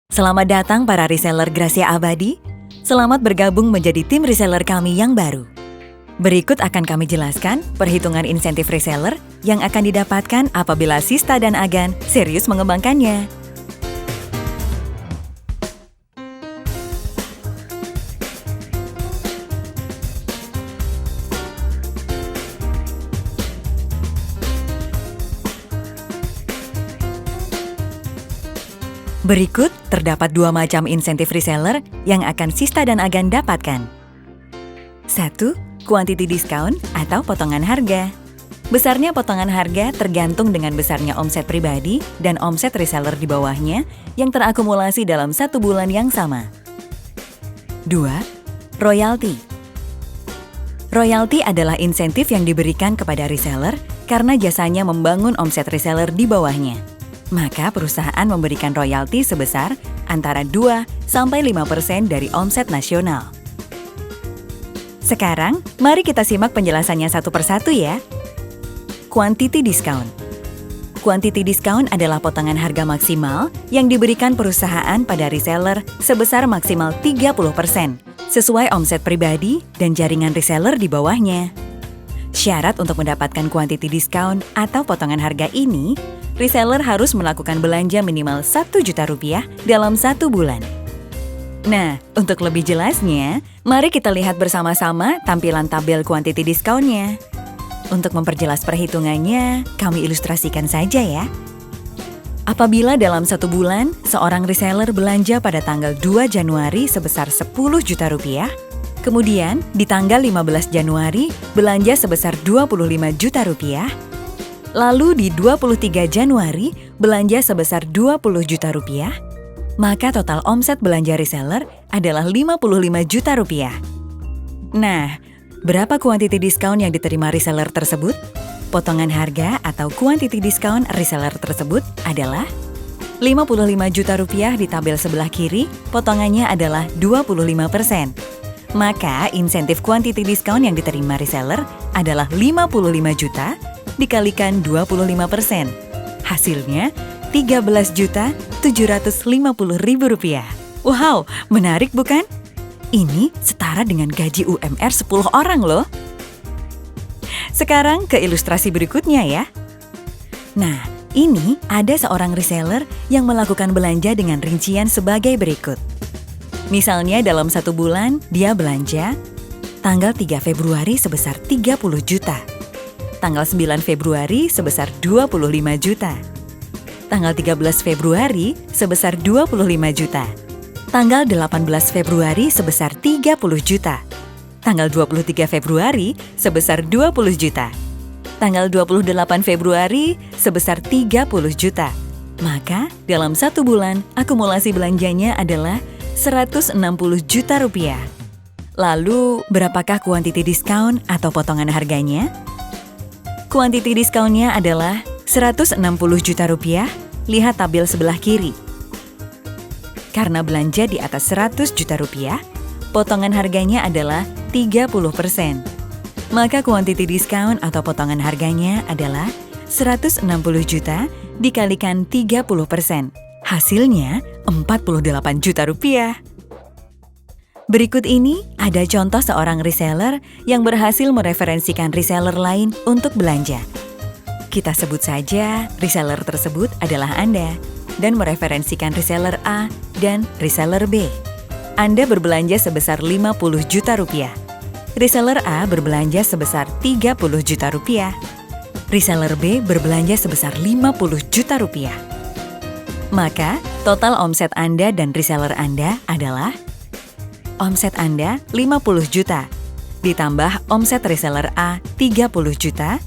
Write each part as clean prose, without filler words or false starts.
Selamat datang para reseller Gracia Abadi. Selamat bergabung menjadi tim reseller kami yang baru. Berikut akan kami jelaskan perhitungan insentif reseller yang akan didapatkan apabila Sista dan Agan serius mengembangkannya. Berikut terdapat dua macam insentif reseller yang akan Sista dan Agan dapatkan. 1. Quantity discount atau potongan harga. Besarnya potongan harga tergantung dengan besarnya omset pribadi dan omset reseller di bawahnya yang terakumulasi dalam satu bulan yang sama. 2. Royalti. Royalti adalah insentif yang diberikan kepada reseller karena jasanya membangun omset reseller di bawahnya. Maka perusahaan memberikan royalti sebesar antara 2-5% dari omset nasional. Sekarang, mari kita simak penjelasannya satu persatu ya. Quantity discount. Quantity discount adalah potongan harga maksimal yang diberikan perusahaan pada reseller sebesar maksimal 30% sesuai omset pribadi dan jaringan reseller di bawahnya. Syarat untuk mendapatkan quantity discount atau potongan harga ini, reseller harus melakukan belanja minimal Rp1 juta dalam satu bulan. Nah, untuk lebih jelasnya, mari kita lihat bersama-sama tampilan tabel quantity discount-nya. Untuk memperjelas perhitungannya, kami ilustrasikan saja ya. Apabila dalam satu bulan, seorang reseller belanja pada tanggal 2 Januari sebesar Rp10 juta, kemudian di tanggal 15 Januari belanja sebesar Rp25 juta, lalu di 23 Januari belanja sebesar Rp20 juta, maka total omset belanja reseller adalah Rp55 juta. Nah, berapa quantity discount yang diterima reseller tersebut? Potongan harga atau quantity discount reseller tersebut adalah Rp55 juta di tabel sebelah kiri, potongannya adalah 25%. Maka insentif quantity discount yang diterima reseller adalah Rp55 juta dikalikan 25%. Hasilnya Rp13.750.000. Wow, menarik bukan? Ini setara dengan gaji UMR 10 orang loh. Sekarang ke ilustrasi berikutnya ya. Nah, ini ada seorang reseller yang melakukan belanja dengan rincian sebagai berikut. Misalnya dalam satu bulan dia belanja tanggal 3 Februari sebesar 30 juta. Tanggal 9 Februari sebesar 25 juta. Tanggal 13 Februari sebesar 25 juta. Tanggal 18 Februari sebesar 30 juta. Tanggal 23 Februari sebesar 20 juta. Tanggal 28 Februari sebesar 30 juta. Maka dalam satu bulan akumulasi belanjanya adalah Rp160 juta. Lalu berapakah quantity discount atau potongan harganya? Quantity discount-nya adalah Rp160 juta, lihat tabel sebelah kiri. Karena belanja di atas Rp100 juta, potongan harganya adalah 30%. Maka quantity discount atau potongan harganya adalah Rp160 juta dikalikan 30%. Hasilnya Rp48 juta. Berikut ini ada contoh seorang reseller yang berhasil mereferensikan reseller lain untuk belanja. Kita sebut saja reseller tersebut adalah Anda dan mereferensikan reseller A dan reseller B. Anda berbelanja sebesar Rp50 juta. Reseller A berbelanja sebesar Rp30 juta. Reseller B berbelanja sebesar Rp50 juta. Maka total omset Anda dan reseller Anda adalah omset Anda 50 juta, ditambah omset reseller A 30 juta,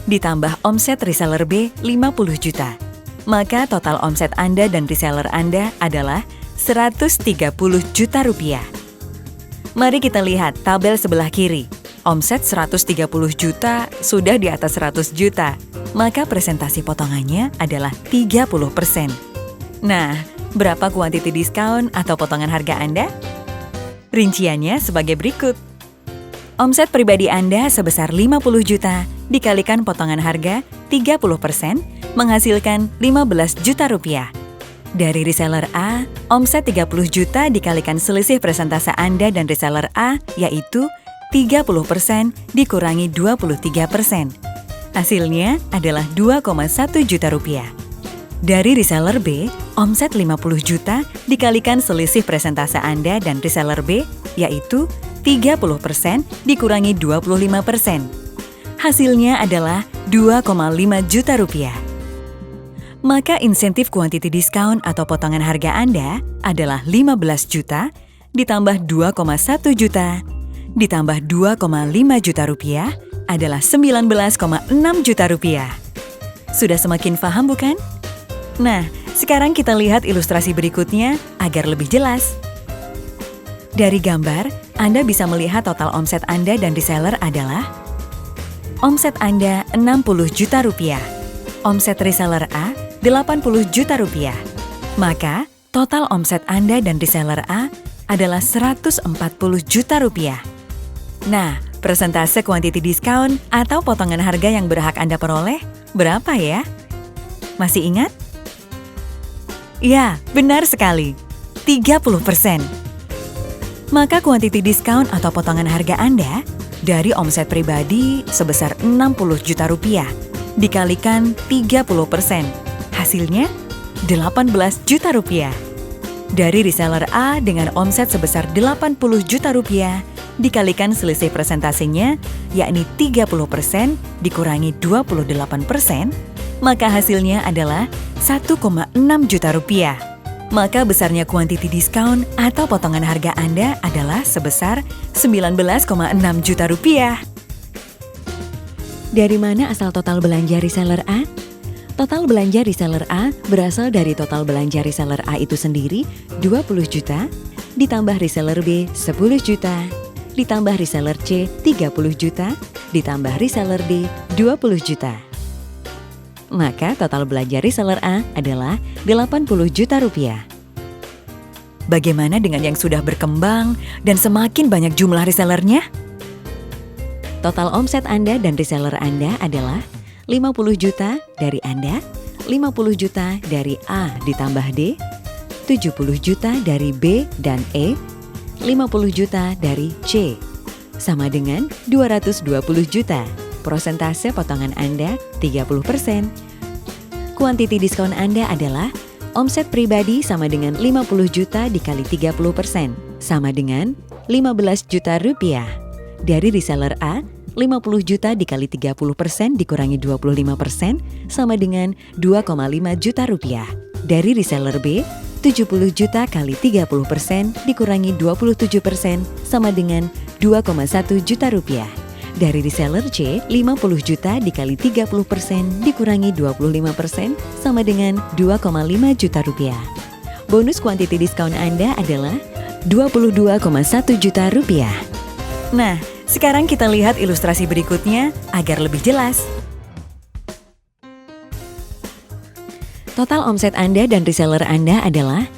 ditambah omset reseller B 50 juta. Maka total omset Anda dan reseller Anda adalah Rp130 juta. Mari kita lihat tabel sebelah kiri. Omset Rp130 juta sudah di atas 100 juta, maka presentasi potongannya adalah 30%. Nah, berapa quantity discount atau potongan harga Anda? Rinciannya sebagai berikut. Omset pribadi Anda sebesar 50 juta dikalikan potongan harga 30% menghasilkan 15 juta rupiah. Dari reseller A, omset 30 juta dikalikan selisih persentase Anda dan reseller A, yaitu 30% dikurangi 23%. Hasilnya adalah 2,1 juta rupiah. Dari reseller B, omset 50 juta dikalikan selisih persentase Anda dan reseller B, yaitu 30% dikurangi 25%. Hasilnya adalah 2,5 juta rupiah. Maka insentif quantity discount atau potongan harga Anda adalah 15 juta ditambah 2,1 juta ditambah 2,5 juta rupiah adalah 19,6 juta rupiah. Sudah semakin paham bukan? Nah, sekarang kita lihat ilustrasi berikutnya agar lebih jelas. Dari gambar, Anda bisa melihat total omset Anda dan reseller adalah omset Anda 60 juta rupiah, omset reseller A 80 juta rupiah. Maka, total omset Anda dan reseller A adalah 140 juta rupiah. Nah, persentase quantity discount atau potongan harga yang berhak Anda peroleh berapa ya? Masih ingat? Ya, benar sekali. 30%. Maka quantity discount atau potongan harga Anda dari omset pribadi sebesar 60 juta rupiah dikalikan 30%. Hasilnya 18 juta rupiah. Dari reseller A dengan omset sebesar 80 juta rupiah dikalikan selisih persentasenya yakni 30% dikurangi 28%, maka hasilnya adalah 1,6 juta rupiah. Maka besarnya quantity discount atau potongan harga Anda adalah sebesar 19,6 juta rupiah. Dari mana asal total belanja reseller A? Total belanja reseller A berasal dari total belanja reseller A itu sendiri 20 juta, ditambah reseller B 10 juta, ditambah reseller C 30 juta, ditambah reseller D 20 juta. Maka total belanja reseller A adalah 80 juta rupiah. Bagaimana dengan yang sudah berkembang dan semakin banyak jumlah resellernya? Total omset Anda dan reseller Anda adalah 50 juta dari Anda, 50 juta dari A ditambah D, 70 juta dari B dan E, 50 juta dari C, sama dengan 220 juta. Persentase potongan Anda 30%. Kuantiti diskon Anda adalah omset pribadi sama dengan 50 juta dikali 30%, sama dengan 15 juta rupiah. Dari reseller A, 50 juta dikali 30% dikurangi 25% sama dengan 2,5 juta rupiah. Dari reseller B, 70 juta kali 30% dikurangi 27% sama dengan 2,1 juta rupiah. Dari reseller C, 50 juta dikali 30% dikurangi 25% sama dengan 2,5 juta rupiah. Bonus quantity diskon Anda adalah 22,1 juta rupiah. Nah, sekarang kita lihat ilustrasi berikutnya agar lebih jelas. Total omset Anda dan reseller Anda adalah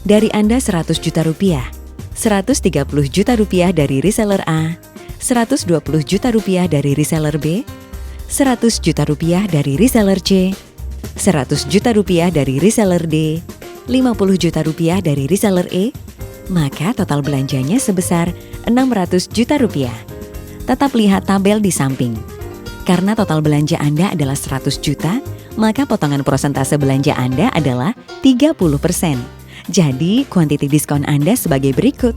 dari Anda 100 juta rupiah, 130 juta rupiah dari reseller A, 120 juta rupiah dari reseller B, 100 juta rupiah dari reseller C, 100 juta rupiah dari reseller D, 50 juta rupiah dari reseller E, maka total belanjanya sebesar 600 juta rupiah. Tetap lihat tabel di samping. Karena total belanja Anda adalah 100 juta, maka potongan persentase belanja Anda adalah 30%. Jadi, quantity diskon Anda sebagai berikut.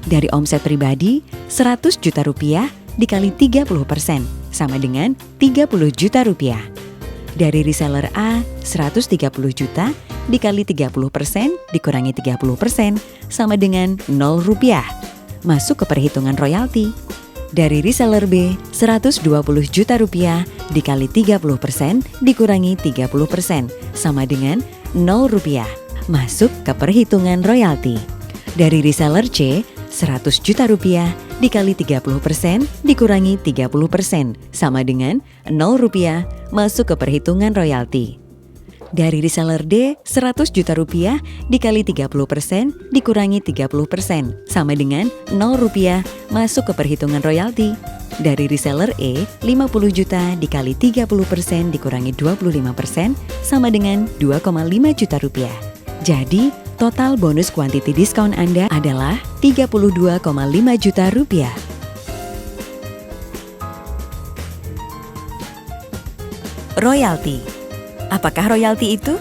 Dari omset pribadi, 100 juta rupiah dikali 30%, sama dengan 30 juta rupiah. Dari reseller A, 130 juta dikali 30% dikurangi 30%, sama dengan 0 rupiah. Masuk ke perhitungan royalti. Dari reseller B, 120 juta rupiah dikali 30% dikurangi 30%, sama dengan 0 rupiah. Masuk ke perhitungan royalti. Dari reseller C, 100 juta rupiah dikali 30% dikurangi 30%, sama dengan 0 rupiah. Masuk ke perhitungan royalti. Dari reseller D, 100 juta rupiah dikali 30% dikurangi 30%, sama dengan 0 rupiah. Masuk ke perhitungan royalti. Dari reseller E, 50 juta dikali 30% dikurangi 25%, sama dengan 2,5 juta rupiah. Jadi, total bonus kuantiti diskon Anda adalah 32,5 juta rupiah. Royalti. Apakah royalti itu?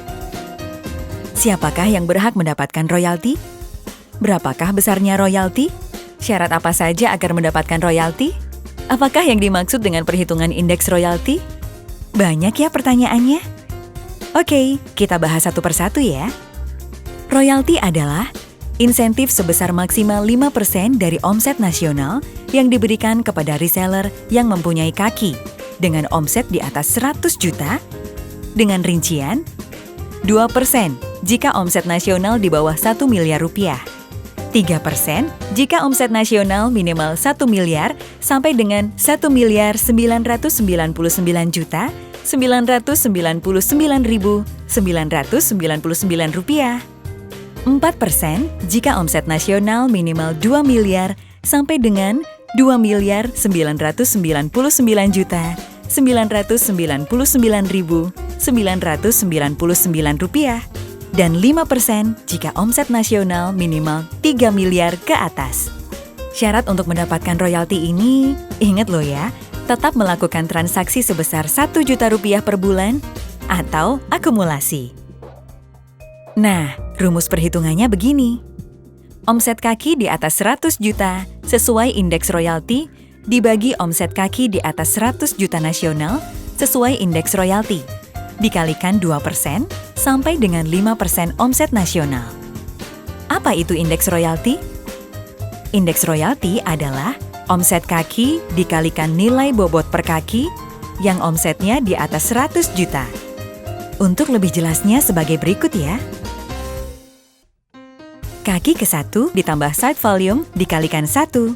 Siapakah yang berhak mendapatkan royalti? Berapakah besarnya royalti? Syarat apa saja agar mendapatkan royalti? Apakah yang dimaksud dengan perhitungan indeks royalti? Banyak ya pertanyaannya. Oke, kita bahas satu persatu ya. Royalti adalah insentif sebesar maksimal 5% dari omset nasional yang diberikan kepada reseller yang mempunyai kaki dengan omset di atas 100 juta, dengan rincian 2% jika omset nasional di bawah 1 miliar rupiah, 3% jika omset nasional minimal 1 miliar sampai dengan 1 miliar 999 juta 999.999 rupiah. 4% jika omset nasional minimal 2 miliar sampai dengan 2 miliar 999 juta 999.999 rupiah. Dan 5% jika omset nasional minimal 3 miliar ke atas. Syarat untuk mendapatkan royalti ini, ingat loh ya, tetap melakukan transaksi sebesar 1 juta rupiah per bulan atau akumulasi. Nah, rumus perhitungannya begini. Omset kaki di atas 100 juta sesuai indeks royalti dibagi omset kaki di atas 100 juta nasional sesuai indeks royalti, dikalikan 2% sampai dengan 5% omset nasional. Apa itu indeks royalti? Indeks royalti adalah omset kaki dikalikan nilai bobot per kaki yang omsetnya di atas 100 juta. Untuk lebih jelasnya sebagai berikut ya. Kaki ke-1 ditambah side volume dikalikan 1.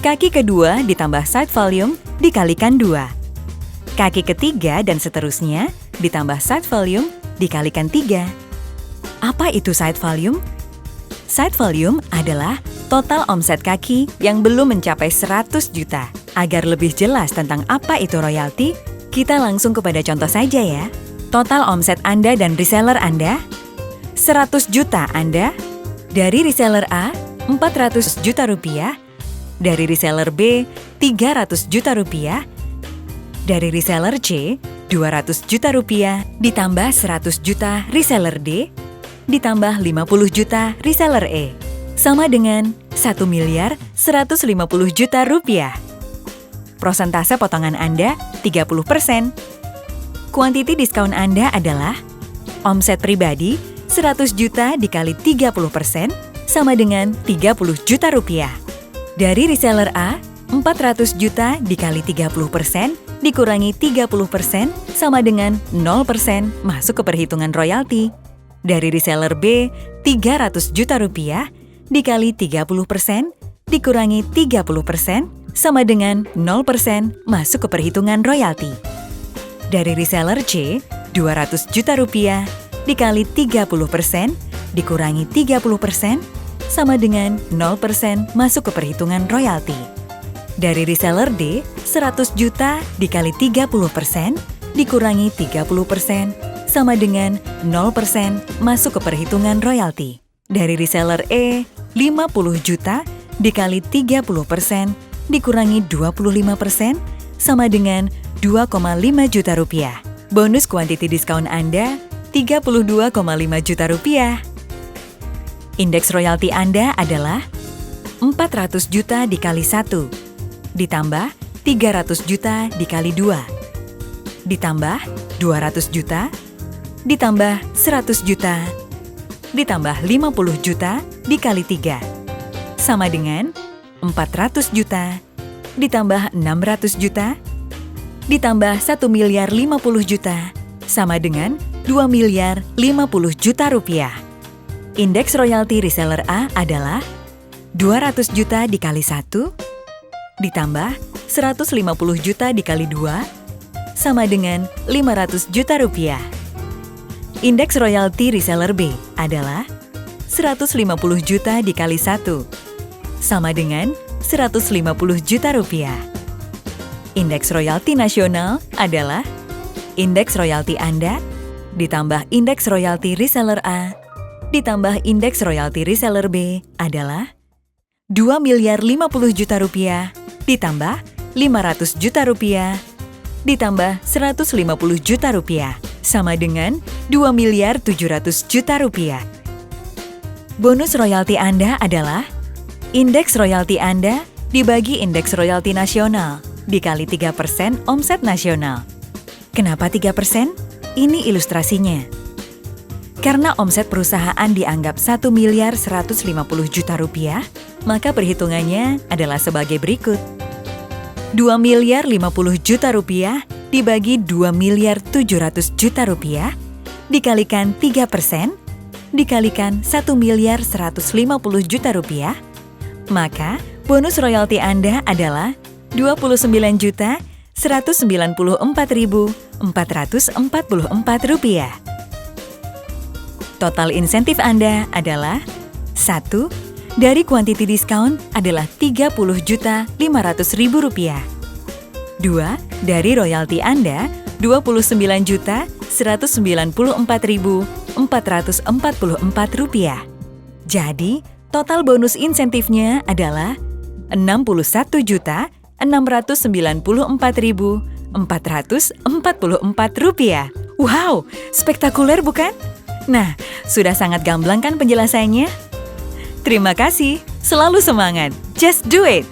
Kaki kedua ditambah side volume dikalikan 2. Kaki ketiga dan seterusnya ditambah side volume dikalikan 3. Apa itu side volume? Side volume adalah total omset kaki yang belum mencapai 100 juta. Agar lebih jelas tentang apa itu royalti, kita langsung kepada contoh saja ya. Total omset Anda dan reseller Anda, 100 juta Anda, dari reseller A, 400 juta rupiah, dari reseller B, 300 juta rupiah, dari reseller C, 200 juta rupiah, ditambah 100 juta reseller D, ditambah 50 juta reseller E, sama dengan 1 miliar 150 juta rupiah. Prosentase potongan Anda 30%. Kuantiti diskon Anda adalah omset pribadi 100 juta dikali 30% sama dengan 30 juta rupiah. Dari reseller A, 400 juta dikali 30% dikurangi 30% sama dengan 0% masuk ke perhitungan royalti. Dari reseller B, 300 juta rupiah dikali 30% dikurangi 30% sama dengan 0% masuk ke perhitungan royalti. Dari reseller C, 200 juta rupiah dikali 30% dikurangi 30% sama dengan 0% masuk ke perhitungan royalti. Dari reseller D, 100 juta dikali 30% dikurangi 30% sama dengan 0% masuk ke perhitungan royalti. Dari reseller E, 50 juta dikali 30% dikurangi 25% sama dengan 2,5 juta rupiah. Bonus kuantiti diskon Anda 32,5 juta rupiah. Indeks royalti Anda adalah 400 juta dikali 1, ditambah 300 juta dikali 2, ditambah 200 juta, ditambah 100 juta, ditambah 50 juta dikali 3, sama dengan 400 juta, ditambah 600 juta, ditambah 1 miliar 50 juta, sama dengan 2 miliar 50 juta rupiah. Indeks royalti reseller A adalah 200 juta dikali 1, ditambah 150 juta dikali 2, sama dengan 500 juta rupiah. Indeks royalti reseller B adalah 150 juta dikali 1, sama dengan 150 juta rupiah. Indeks royalti nasional adalah indeks royalti Anda ditambah indeks royalti reseller A ditambah indeks royalti reseller B adalah 2.050 miliar rupiah, ditambah 500 juta rupiah, ditambah 150 juta rupiah, sama dengan 2.700 juta rupiah. Bonus royalti Anda adalah indeks royalti Anda dibagi indeks royalti nasional dikali 3% omset nasional. Kenapa 3%? Ini ilustrasinya. Karena omset perusahaan dianggap 1.150 juta rupiah, maka perhitungannya adalah sebagai berikut. 2.050 juta rupiah dibagi 2.700 juta rupiah dikalikan 3% dikalikan 1.150 juta rupiah, maka bonus royalti Anda adalah 29.194.444 rupiah. Total insentif Anda adalah 1. Dari kuantiti diskon adalah 30.500.000 rupiah. 2. Dari royalti Anda 29.194.444 rupiah. Jadi, total bonus insentifnya adalah 61.694.444 rupiah. Wow, spektakuler bukan? Nah, sudah sangat gamblang kan penjelasannya? Terima kasih, selalu semangat. Just do it!